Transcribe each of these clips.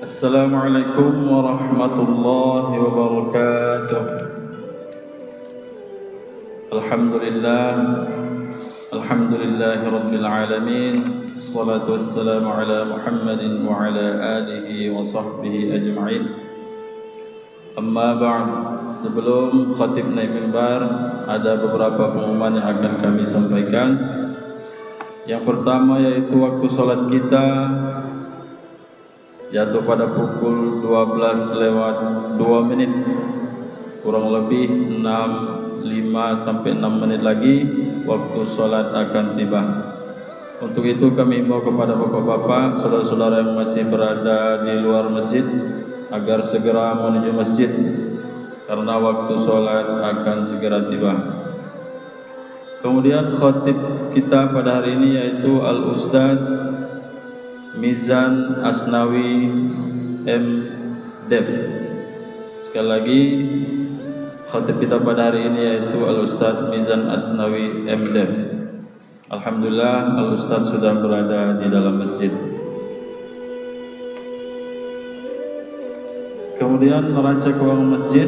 Assalamualaikum warahmatullahi wabarakatuh. Alhamdulillahi rabbil alamin. Assalatu wassalamu ala Muhammadin wa ala alihi wa sahbihi ajma'in. Amma ba'd, sebelum khatib naik mimbar, ada beberapa pengumuman yang akan kami sampaikan. Yang pertama yaitu waktu salat kita jatuh pada pukul 12:02, kurang lebih 5 sampai 6 menit lagi waktu sholat akan tiba. Untuk itu kami himbau kepada bapak-bapak, saudara-saudara yang masih berada di luar masjid agar segera menuju masjid karena waktu sholat akan segera tiba. Kemudian khatib kita pada hari ini yaitu Al-Ustadz Mizan Asnawi M. Dev. Sekali lagi khatib kita pada hari ini yaitu Al-Ustadz Mizan Asnawi M. Dev. Alhamdulillah Al-Ustadz sudah berada di dalam masjid. Kemudian neraca keuangan masjid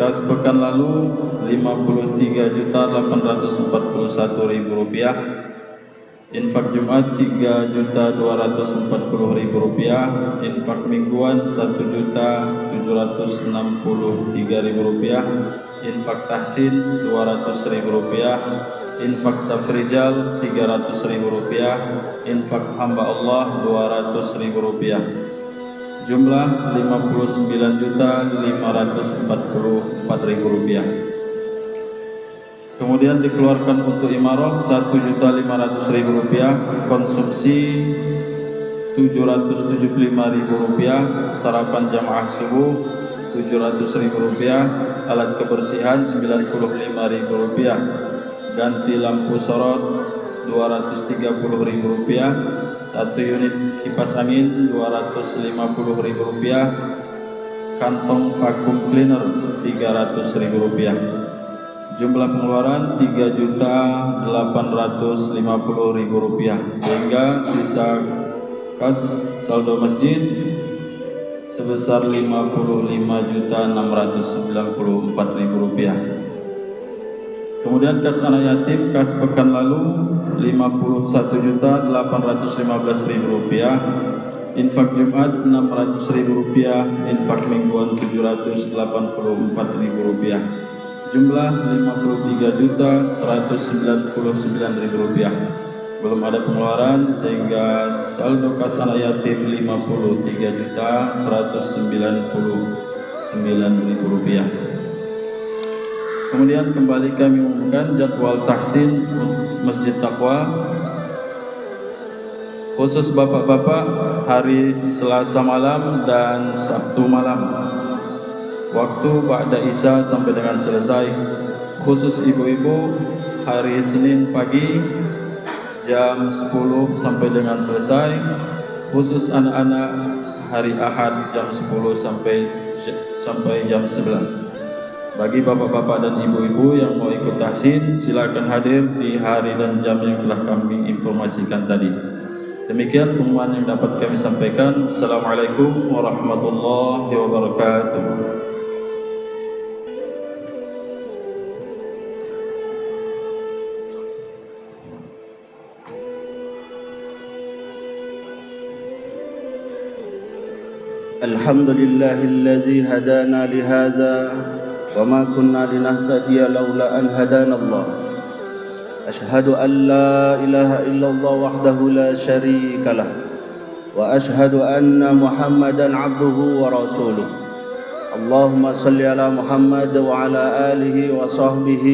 kas pekan lalu Rp50.841.000, infak Jumat Rp3.240.000, infak mingguan Rp1.763.000, infak tahsin Rp200.000, infak safrijal Rp300.000, infak hamba Allah Rp200.000. Jumlah Rp59.544.000. Kemudian dikeluarkan untuk imarah Rp1.500.000, konsumsi Rp775.000, sarapan jamaah subuh Rp700.000, alat kebersihan Rp95.000, ganti lampu sorot Rp230.000, 1 unit kipas angin Rp250.000, kantong vakum cleaner Rp300.000. Jumlah pengeluaran Rp3.850.000, sehingga sisa kas saldo masjid sebesar Rp55.694.000. Kemudian kas anak yatim kas pekan lalu Rp51.815.000, infak Jumat Rp600.000, infak mingguan Rp784.000. Jumlah Rp53.199.000. Belum ada pengeluaran sehingga saldo kas anak yatim Rp53.199.000. Kemudian kembali kami umumkan jadwal tahsin Masjid Taqwa khusus bapak-bapak hari Selasa malam dan Sabtu malam, waktu ba'da Isya sampai dengan selesai. Khusus ibu-ibu hari Senin pagi jam 10 sampai dengan selesai. Khusus anak-anak hari Ahad jam 10 sampai jam 11. Bagi bapak-bapak dan ibu-ibu yang mau ikut tahsin, silakan hadir di hari dan jam yang telah kami informasikan tadi. Demikian pengumuman yang dapat kami sampaikan. Assalamualaikum warahmatullahi wabarakatuh. Alhamdulillahillazi hadana lihadza وما كنا لنهتدي لولا أن هدانا الله أشهد أن لا إله إلا الله وحده لا شريك له وأشهد أن محمدا عبده ورسوله اللهم صل على محمد وعلى آله وصحبه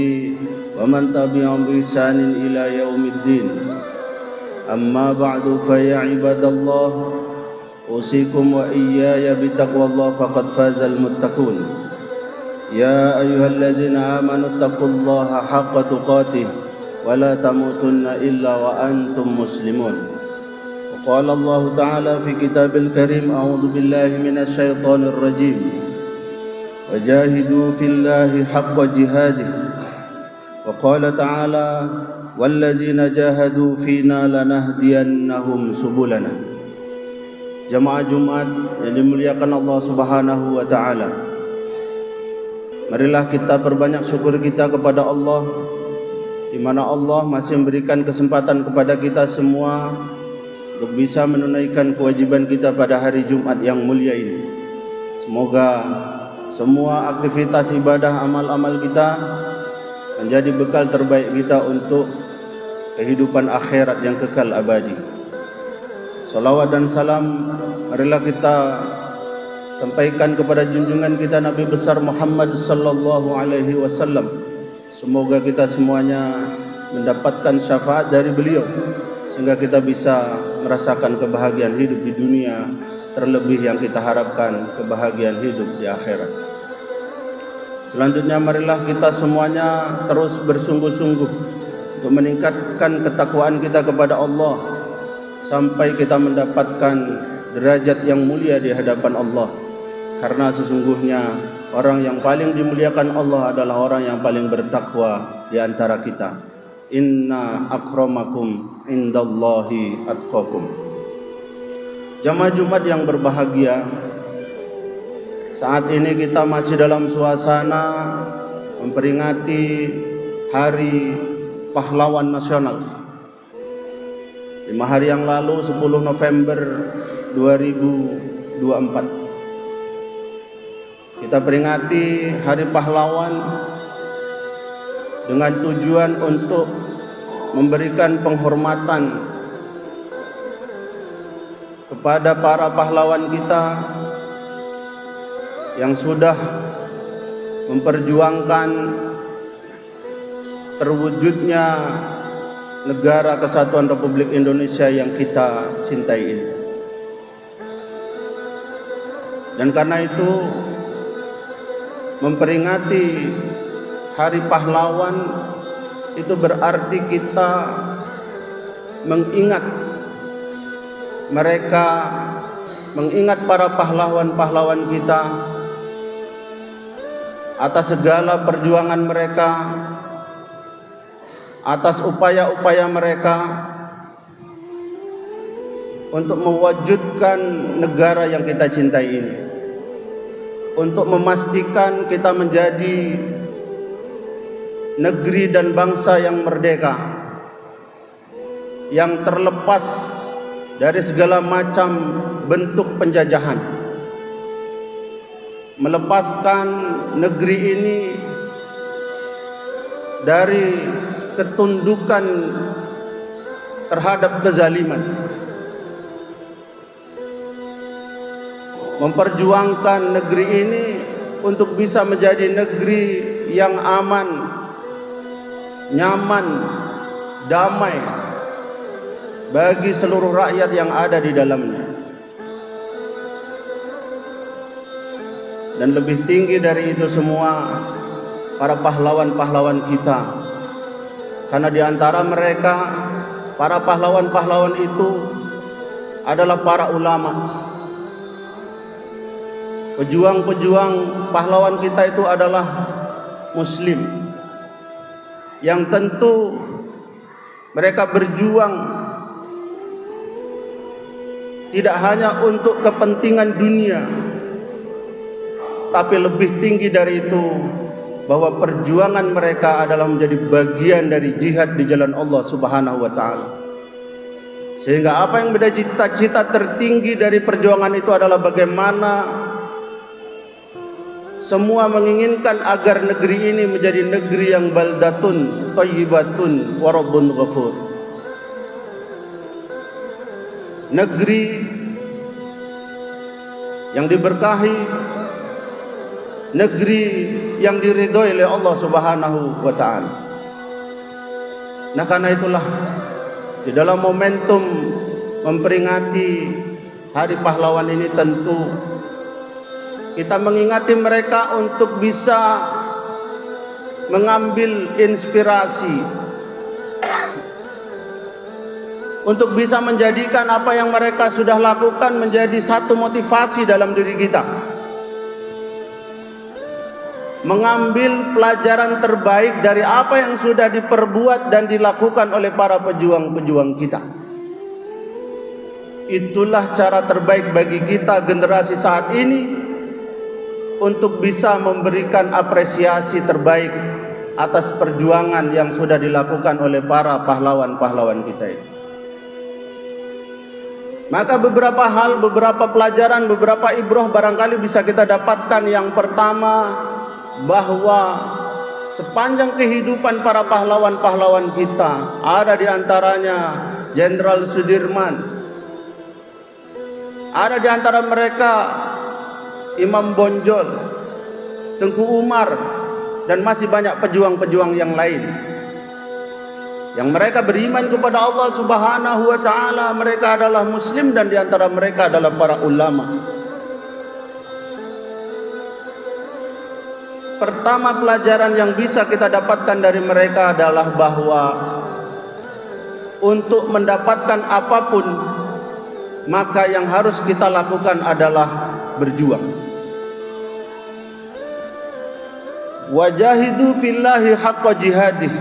ومن تبعهم بإحسان إلى يوم الدين أما بعد فيا عباد الله أوصيكم وإياي بتقوى الله فقد فاز المتقون يا أيها الذين آمنوا اتقوا الله حق تقاته ولا تموتن إلا وأنتم مسلمون. وقال الله تعالى في كتاب الكريم أعوذ بالله من الشيطان الرجيم وجاهدوا في الله حق جهاده. وقال تعالى والذين جاهدوا فينا لنهدينهم سبلنا. jamaah Jumat yang dimuliakan Allah Subhanahu wa taala. Marilah kita perbanyak syukur kita kepada Allah, di mana Allah masih memberikan kesempatan kepada kita semua untuk bisa menunaikan kewajiban kita pada hari Jumat yang mulia ini. Semoga semua aktivitas ibadah amal-amal kita menjadi bekal terbaik kita untuk kehidupan akhirat yang kekal abadi. Salawat dan salam marilah kita sampaikan kepada junjungan kita Nabi besar Muhammad sallallahu alaihi wasallam. Semoga kita semuanya mendapatkan syafaat dari beliau sehingga kita bisa merasakan kebahagiaan hidup di dunia, terlebih yang kita harapkan kebahagiaan hidup di akhirat. Selanjutnya marilah kita semuanya terus bersungguh-sungguh untuk meningkatkan ketakwaan kita kepada Allah sampai kita mendapatkan derajat yang mulia di hadapan Allah. Karena sesungguhnya orang yang paling dimuliakan Allah adalah orang yang paling bertakwa di antara kita. Inna akramakum indallahi atqakum. Jamaah Jumat yang berbahagia, saat ini kita masih dalam suasana memperingati Hari Pahlawan Nasional. 5 hari yang lalu 10 November 2024 kita peringati Hari Pahlawan dengan tujuan untuk memberikan penghormatan kepada para pahlawan kita yang sudah memperjuangkan terwujudnya Negara Kesatuan Republik Indonesia yang kita cintai ini. Dan karena itu memperingati Hari Pahlawan itu berarti kita mengingat mereka, mengingat para pahlawan-pahlawan kita atas segala perjuangan mereka, atas upaya-upaya mereka untuk mewujudkan negara yang kita cintai ini, untuk memastikan kita menjadi negeri dan bangsa yang merdeka, yang terlepas dari segala macam bentuk penjajahan, melepaskan negeri ini dari ketundukan terhadap kezaliman, memperjuangkan negeri ini untuk bisa menjadi negeri yang aman, nyaman, damai bagi seluruh rakyat yang ada di dalamnya. Dan lebih tinggi dari itu semua, para pahlawan-pahlawan kita, karena di antara mereka para pahlawan-pahlawan itu adalah para ulama. Pejuang-pejuang pahlawan kita itu adalah muslim, yang tentu mereka berjuang tidak hanya untuk kepentingan dunia, tapi lebih tinggi dari itu, bahwa perjuangan mereka adalah menjadi bagian dari jihad di jalan Allah Subhanahu wa taala. Sehingga apa yang menjadi cita-cita tertinggi dari perjuangan itu adalah bagaimana semua menginginkan agar negeri ini menjadi negeri yang baldatun thayyibatun wa rabbun ghafur. Negeri yang diberkahi, negeri yang diridhoi oleh Allah Subhanahu wa taala. Nah, karena itulah di dalam momentum memperingati Hari Pahlawan ini tentu kita mengingati mereka untuk bisa mengambil inspirasi, untuk bisa menjadikan apa yang mereka sudah lakukan menjadi satu motivasi dalam diri kita, mengambil pelajaran terbaik dari apa yang sudah diperbuat dan dilakukan oleh para pejuang-pejuang kita. itulah cara terbaik bagi kita generasi saat ini untuk bisa memberikan apresiasi terbaik atas perjuangan yang sudah dilakukan oleh para pahlawan-pahlawan kita ini. Maka beberapa hal, beberapa pelajaran, beberapa ibrah barangkali bisa kita dapatkan. Yang pertama, bahwa sepanjang kehidupan para pahlawan-pahlawan kita, ada di antaranya Jenderal Sudirman, ada di antara mereka Imam Bonjol, Tengku Umar, dan masih banyak pejuang-pejuang yang lain yang mereka beriman kepada Allah Subhanahu wa taala. Mereka adalah muslim dan di antara mereka adalah para ulama. Pertama, pelajaran yang bisa kita dapatkan dari mereka adalah bahwa untuk mendapatkan apapun, maka yang harus kita lakukan adalah berjuang. Wajahidu fillahi haqqa jihadih,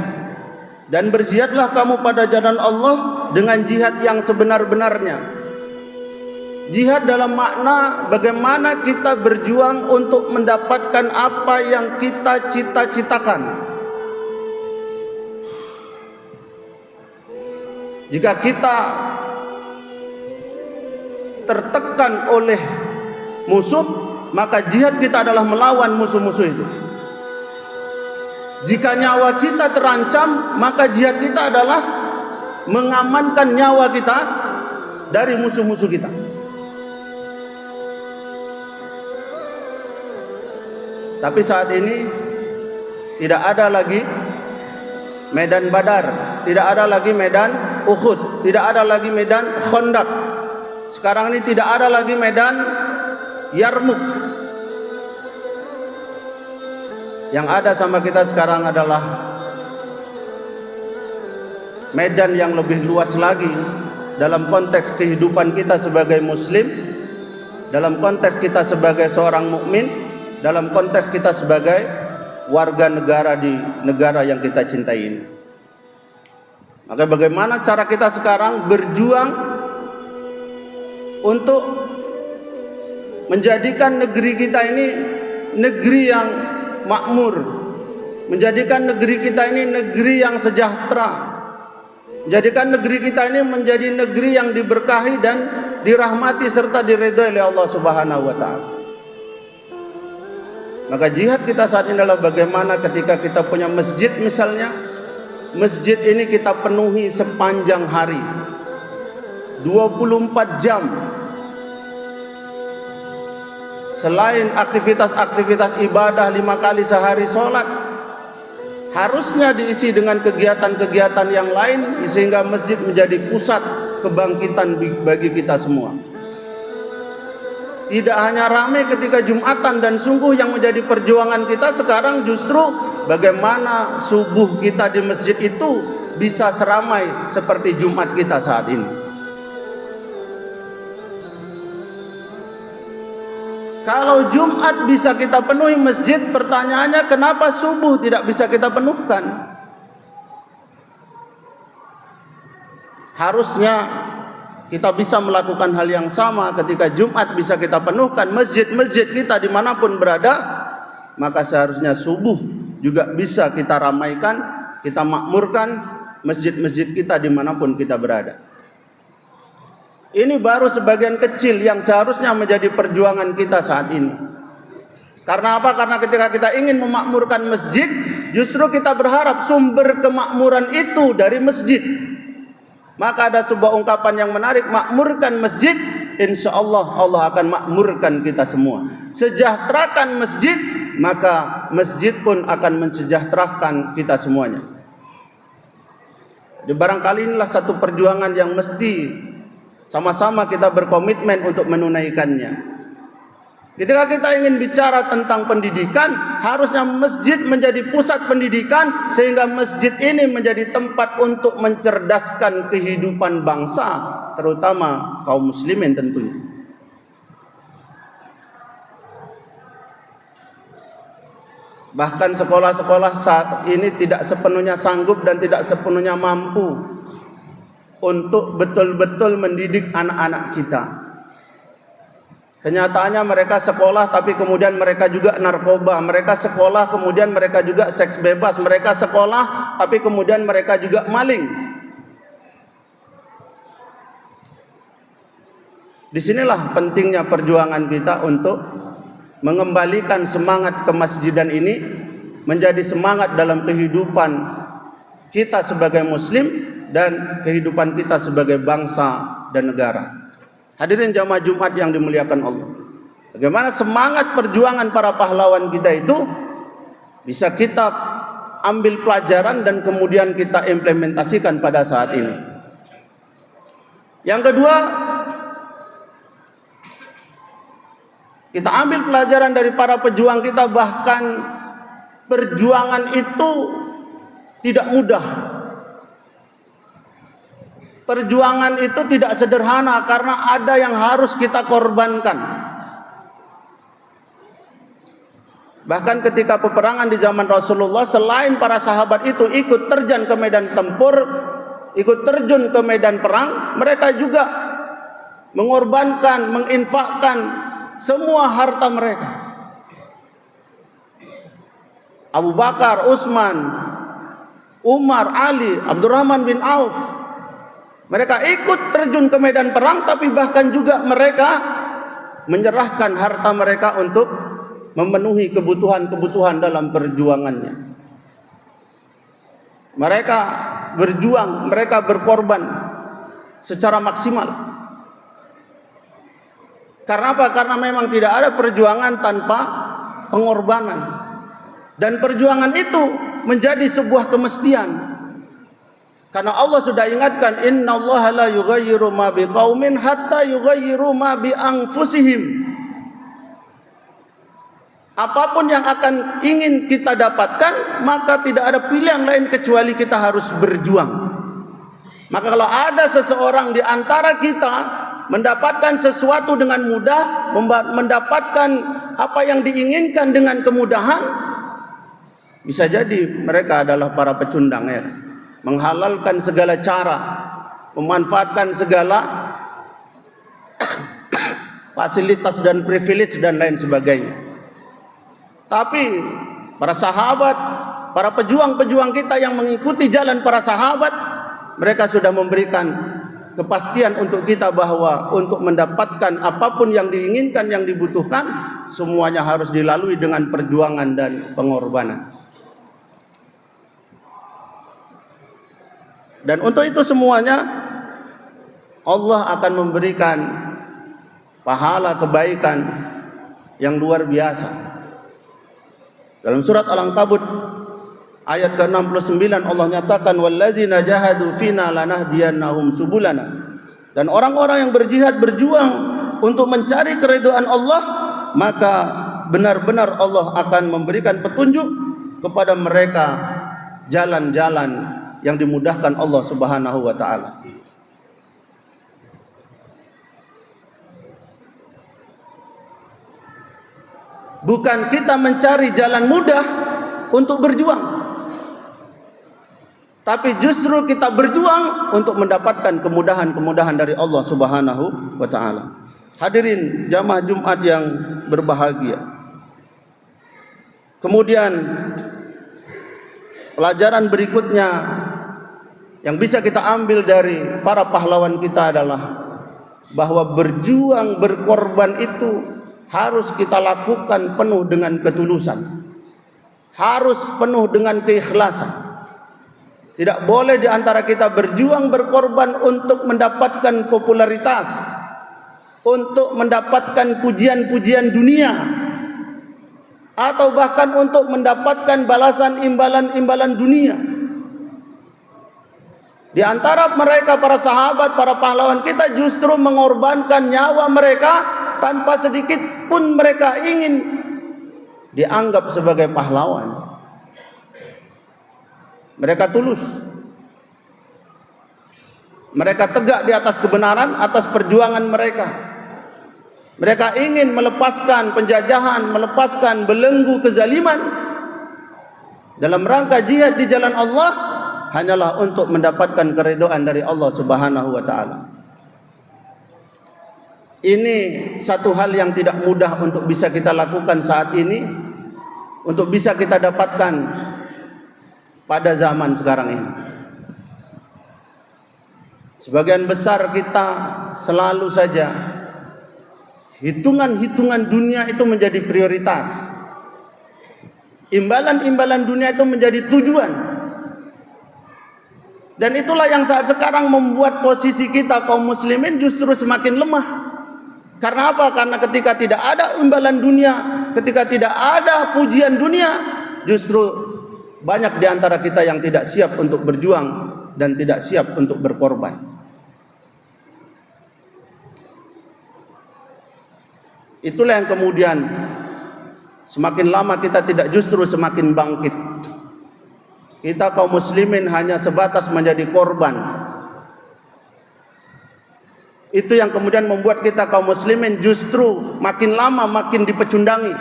dan berjihadlah kamu pada jalan Allah dengan jihad yang sebenar-benarnya. Jihad dalam makna bagaimana kita berjuang untuk mendapatkan apa yang kita cita-citakan. Jika kita tertekan oleh musuh, maka jihad kita adalah melawan musuh-musuh itu. Jika nyawa kita terancam, maka jihad kita adalah mengamankan nyawa kita dari musuh-musuh kita. Tapi saat ini tidak ada lagi medan Badar, tidak ada lagi medan Uhud, tidak ada lagi medan Khandaq. Sekarang ini tidak ada lagi medan Yarmuk. Yang ada sama kita sekarang adalah medan yang lebih luas lagi dalam konteks kehidupan kita sebagai muslim, dalam konteks kita sebagai seorang mukmin, dalam konteks kita sebagai warga negara di negara yang kita cintai ini. Maka bagaimana cara kita sekarang berjuang untuk menjadikan negeri kita ini negeri yang makmur, menjadikan negeri kita ini negeri yang sejahtera, menjadikan negeri kita ini menjadi negeri yang diberkahi dan dirahmati serta diridhai oleh Allah Subhanahu wa taala. Maka jihad kita saat ini adalah bagaimana ketika kita punya masjid misalnya, masjid ini kita penuhi sepanjang hari 24 jam. Selain aktivitas-aktivitas ibadah 5 kali sehari sholat, harusnya diisi dengan kegiatan-kegiatan yang lain sehingga masjid menjadi pusat kebangkitan bagi kita semua. Tidak hanya ramai ketika Jumatan, dan sungguh yang menjadi perjuangan kita sekarang justru bagaimana subuh kita di masjid itu bisa seramai seperti Jumat kita saat ini. Kalau Jumat bisa kita penuhi masjid, pertanyaannya kenapa subuh tidak bisa kita penuhkan? Harusnya kita bisa melakukan hal yang sama. Ketika Jumat bisa kita penuhkan masjid-masjid kita dimanapun berada, maka seharusnya subuh juga bisa kita ramaikan, kita makmurkan masjid-masjid kita dimanapun kita berada. Ini baru sebagian kecil yang seharusnya menjadi perjuangan kita saat ini. Karena apa? Karena ketika kita ingin memakmurkan masjid, justru kita berharap sumber kemakmuran itu dari masjid. Maka ada sebuah ungkapan yang menarik, makmurkan masjid, insya Allah Allah akan makmurkan kita semua. Sejahterakan masjid, maka masjid pun akan mensejahterakan kita semuanya. Jadi barangkali inilah satu perjuangan yang mesti sama-sama kita berkomitmen untuk menunaikannya. Ketika kita ingin bicara tentang pendidikan, harusnya masjid menjadi pusat pendidikan, sehingga masjid ini menjadi tempat untuk mencerdaskan kehidupan bangsa, terutama kaum muslimin tentunya. Bahkan sekolah-sekolah saat ini tidak sepenuhnya sanggup dan tidak sepenuhnya mampu untuk betul-betul mendidik anak-anak kita. Kenyataannya mereka sekolah tapi kemudian mereka juga narkoba, mereka sekolah kemudian mereka juga seks bebas, mereka sekolah tapi kemudian mereka juga maling. Disinilah pentingnya perjuangan kita untuk mengembalikan semangat kemasjidan ini menjadi semangat dalam kehidupan kita sebagai muslim dan kehidupan kita sebagai bangsa dan negara. Hadirin jamaah Jumat yang dimuliakan Allah, bagaimana semangat perjuangan para pahlawan kita itu bisa kita ambil pelajaran dan kemudian kita implementasikan pada saat ini. Yang kedua, kita ambil pelajaran dari para pejuang kita, bahkan perjuangan itu tidak mudah. Perjuangan itu tidak sederhana karena ada yang harus kita korbankan. Bahkan ketika peperangan di zaman Rasulullah, selain para sahabat itu ikut terjun ke medan tempur, ikut terjun ke medan perang, mereka juga mengorbankan, menginfakkan semua harta mereka. Abu Bakar, Utsman, Umar, Ali, Abdurrahman bin Auf, mereka ikut terjun ke medan perang, tapi bahkan juga mereka menyerahkan harta mereka untuk memenuhi kebutuhan-kebutuhan dalam perjuangannya. Mereka berjuang, mereka berkorban secara maksimal. Karena apa? Karena memang tidak ada perjuangan tanpa pengorbanan. Dan perjuangan itu menjadi sebuah kemestian. Karena Allah sudah ingatkan, innallaha la yughayyiru ma biqaumin hatta yughayyiru ma bi anfusihim. Apapun yang akan ingin kita dapatkan, maka tidak ada pilihan lain kecuali kita harus berjuang. Maka kalau ada seseorang di antara kita mendapatkan sesuatu dengan mudah, mendapatkan apa yang diinginkan dengan kemudahan, bisa jadi mereka adalah para pecundang, ya, menghalalkan segala cara, memanfaatkan segala fasilitas dan privilege dan lain sebagainya. Tapi para sahabat, para pejuang-pejuang kita yang mengikuti jalan para sahabat, mereka sudah memberikan kepastian untuk kita bahwa untuk mendapatkan apapun yang diinginkan, yang dibutuhkan, semuanya harus dilalui dengan perjuangan dan pengorbanan. Dan untuk itu semuanya Allah akan memberikan pahala kebaikan yang luar biasa. Dalam surat Al-Ankabut ayat ke-69 Allah nyatakan, wallazina jahadu fina lanahdiyannahum subulana. Dan orang-orang yang berjihad, berjuang untuk mencari keridhaan Allah, maka benar-benar Allah akan memberikan petunjuk kepada mereka jalan-jalan yang dimudahkan Allah Subhanahu wa taala. Bukan kita mencari jalan mudah untuk berjuang, tapi justru kita berjuang untuk mendapatkan kemudahan-kemudahan dari Allah Subhanahu wa taala. Hadirin jamaah Jumat yang berbahagia. Kemudian pelajaran berikutnya yang bisa kita ambil dari para pahlawan kita adalah bahwa berjuang, berkorban itu harus kita lakukan penuh dengan ketulusan, harus penuh dengan keikhlasan. Tidak boleh di antara kita berjuang, berkorban untuk mendapatkan popularitas, untuk mendapatkan pujian-pujian dunia, atau bahkan untuk mendapatkan balasan imbalan-imbalan dunia. Di antara mereka para sahabat, para pahlawan kita justru mengorbankan nyawa mereka tanpa sedikit pun mereka ingin dianggap sebagai pahlawan. Mereka tulus. Mereka tegak di atas kebenaran, atas perjuangan mereka. Mereka ingin melepaskan penjajahan, melepaskan belenggu kezaliman dalam rangka jihad di jalan Allah, hanyalah untuk mendapatkan keridhaan dari Allah Subhanahu wa taala. Ini satu hal yang tidak mudah untuk bisa kita lakukan saat ini, untuk bisa kita dapatkan pada zaman sekarang ini. Sebagian besar kita selalu saja hitungan-hitungan dunia itu menjadi prioritas. Imbalan-imbalan dunia itu menjadi tujuan. Dan itulah yang saat sekarang membuat posisi kita kaum muslimin justru semakin lemah. Karena apa? Karena ketika tidak ada imbalan dunia, ketika tidak ada pujian dunia, justru banyak di antara kita yang tidak siap untuk berjuang dan tidak siap untuk berkorban. Itulah yang kemudian semakin lama kita tidak justru semakin bangkit. Kita kaum muslimin hanya sebatas menjadi korban. Itu yang kemudian membuat kita kaum muslimin justru makin lama makin dipecundangi.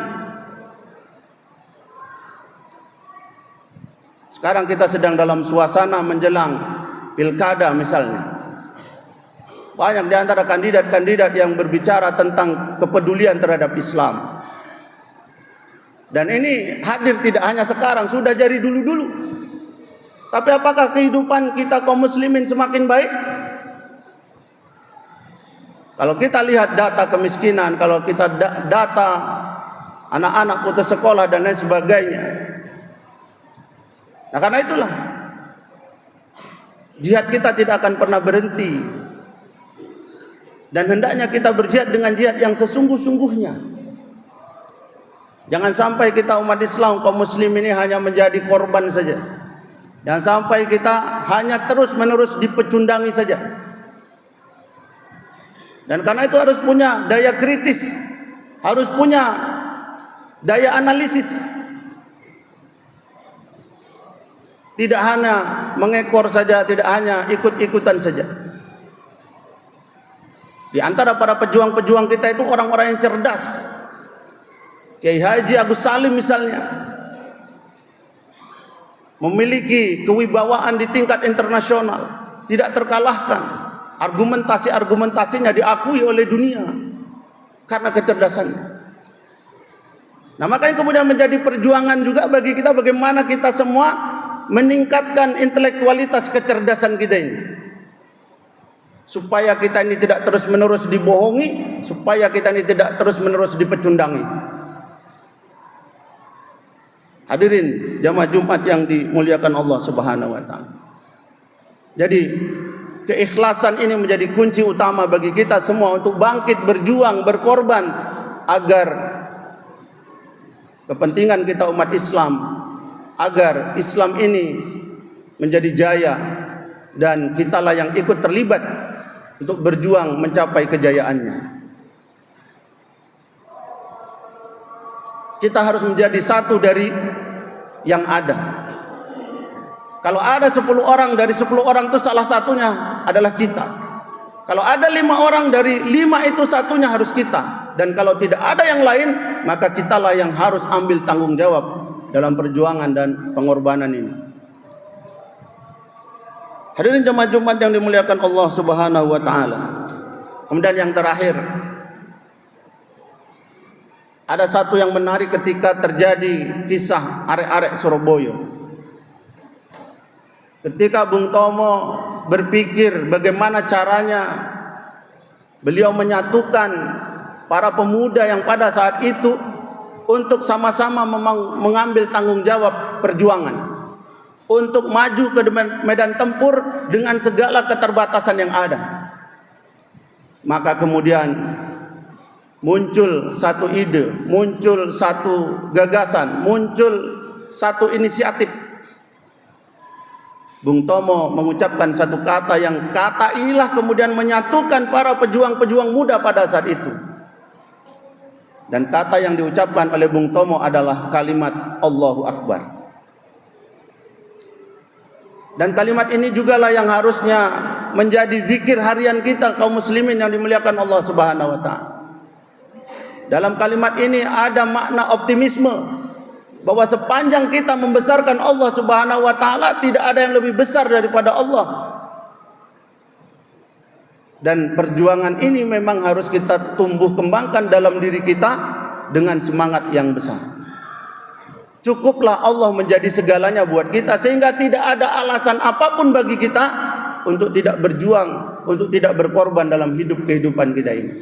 Sekarang kita sedang dalam suasana menjelang pilkada misalnya. Banyak di antara kandidat-kandidat yang berbicara tentang kepedulian terhadap Islam. Dan ini hadir tidak hanya sekarang, sudah dari dulu-dulu. Tapi apakah kehidupan kita kaum muslimin semakin baik? Kalau kita lihat data kemiskinan, kalau kita data anak-anak putus sekolah dan lain sebagainya. Nah, karena itulah jihad kita tidak akan pernah berhenti. Dan hendaknya kita berjihad dengan jihad yang sesungguh-sungguhnya. Jangan sampai kita umat Islam kaum muslim ini hanya menjadi korban saja. Jangan sampai kita hanya terus-menerus dipecundangi saja. Dan karena itu harus punya daya kritis, harus punya daya analisis. Tidak hanya mengekor saja, tidak hanya ikut-ikutan saja. Di antara para pejuang-pejuang kita itu orang-orang yang cerdas. Kiai Haji Agus Salim misalnya, memiliki kewibawaan di tingkat internasional, tidak terkalahkan. Argumentasi-argumentasinya diakui oleh dunia karena kecerdasannya. Nah, makanya kemudian menjadi perjuangan juga bagi kita bagaimana kita semua meningkatkan intelektualitas kecerdasan kita ini. Supaya kita ini tidak terus-menerus dibohongi, supaya kita ini tidak terus-menerus dipecundangi. Hadirin jamaah Jumat yang dimuliakan Allah Subhanahu wa taala. Jadi keikhlasan ini menjadi kunci utama bagi kita semua untuk bangkit, berjuang, berkorban agar kepentingan kita umat Islam, agar Islam ini menjadi jaya dan kitalah yang ikut terlibat untuk berjuang mencapai kejayaannya. Kita harus menjadi satu dari yang ada. Kalau ada 10 orang, dari 10 orang itu salah satunya adalah kita. Kalau ada 5 orang, dari 5 itu satunya harus kita. Dan kalau tidak ada yang lain, maka kitalah yang harus ambil tanggung jawab dalam perjuangan dan pengorbanan ini. Hadirin jemaah Jumat yang dimuliakan Allah Subhanahu wa taala. Kemudian yang terakhir, ada satu yang menarik ketika terjadi kisah arek-arek Surabaya. Ketika Bung Tomo berpikir bagaimana caranya beliau menyatukan para pemuda yang pada saat itu untuk sama-sama mengambil tanggung jawab perjuangan, untuk maju ke medan tempur dengan segala keterbatasan yang ada. Maka kemudian muncul satu ide, muncul satu gagasan, muncul satu inisiatif. Bung Tomo mengucapkan satu kata yang kata inilah kemudian menyatukan para pejuang-pejuang muda pada saat itu. Dan kata yang diucapkan oleh Bung Tomo adalah kalimat Allahu Akbar. Dan kalimat ini jugalah yang harusnya menjadi zikir harian kita kaum muslimin yang dimuliakan Allah Subhanahu wa taala. Dalam kalimat ini ada makna optimisme, bahwa sepanjang kita membesarkan Allah Subhanahu wa taala, tidak ada yang lebih besar daripada Allah. Dan perjuangan ini memang harus kita tumbuh kembangkan dalam diri kita dengan semangat yang besar. Cukuplah Allah menjadi segalanya buat kita, sehingga tidak ada alasan apapun bagi kita untuk tidak berjuang, untuk tidak berkorban dalam kehidupan kita ini.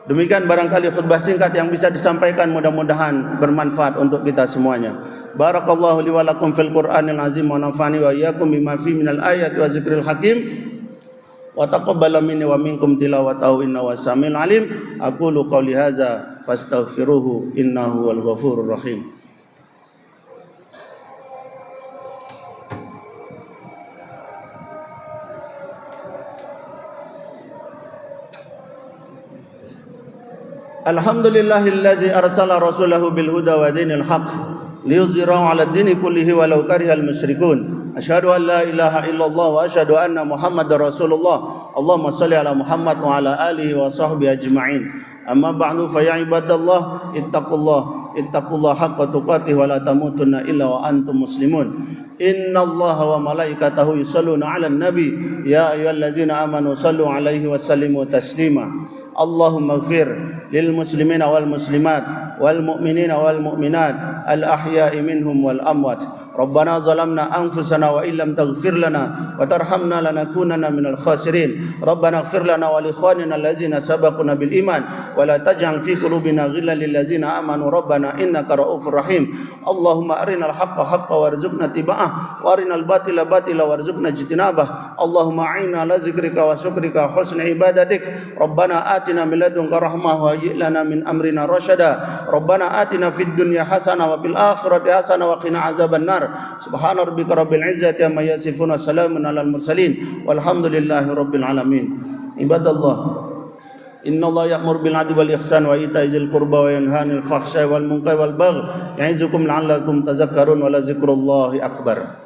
Demikian barangkali khutbah singkat yang bisa disampaikan, mudah-mudahan bermanfaat untuk kita semuanya. Barakallahu li wa lakum fil Qur'anil azim wa nafa'ani wa iyyakum bima fi minal ayati wa zikril hakim wa taqabbala minni wa minkum tilawatahu innahu was-sami'ul alim. Aqulu qouli hadza fastaghfiruhu innahu wal ghafurur rahim. Alhamdulillahillazi arsala rasulahu bil huda wa dinil haqq liyuzhirahu 'ala ad-dini kullihi walau karihal musyrikun. Asyhadu an la ilaha illallah wa asyhadu anna Muhammadar Rasulullah. Allahumma shalli ala Muhammad wa ala alihi wa sahbihi ajma'in. Amma ba'du fa ya ibadallah ittaqullah haqqa tuqatih wa la tamutunna illa wa antum muslimun. Innallaha wa malaikatahu yusholluna 'alan nabi ya ayyuhallazina amanu shallu 'alaihi wa sallimu taslima. Allahumma ighfir lil muslimina wal muslimat wal mu'minina wal mu'minat al ahya'i minhum wal amwat. Rabbana zalamna anfusana wa illam taghfir lana wa tarhamna lanakunanna minal khasirin. Rabbana ighfir lana wa li ikhwanina allazina sabaquna bil iman wa la taj'al fi qulubina ghillan lil ladzina amanu rabbana innaka ra'ufur rahim. Allahumma arinal haqqa haqqan warzuqna tiba'ah wa arinal batila batila warzuqna ijtinabah. Allahumma a'inna ala zikrika wa syukrika husni ibadatik. Rabbana atina min ladunka rahmah wa hayyi' lana min amrina rasyada. Rabbana atina fid dunya hasanah wa fil akhirati hasanah wa qina azaban nar. Subhana rabbika rabbil izzati amma yasifun wa salamun alal mursalin walhamdulillahi rabbil alamin. Ibadallah, innallaha ya'muru bil 'adli wal ihsan wa ita'i dzil qurba wa yanha 'anil fahsya'i wal munkari wal baghi ya'izukum la'allakum tadhakkarun wa la dzikrullahi akbar.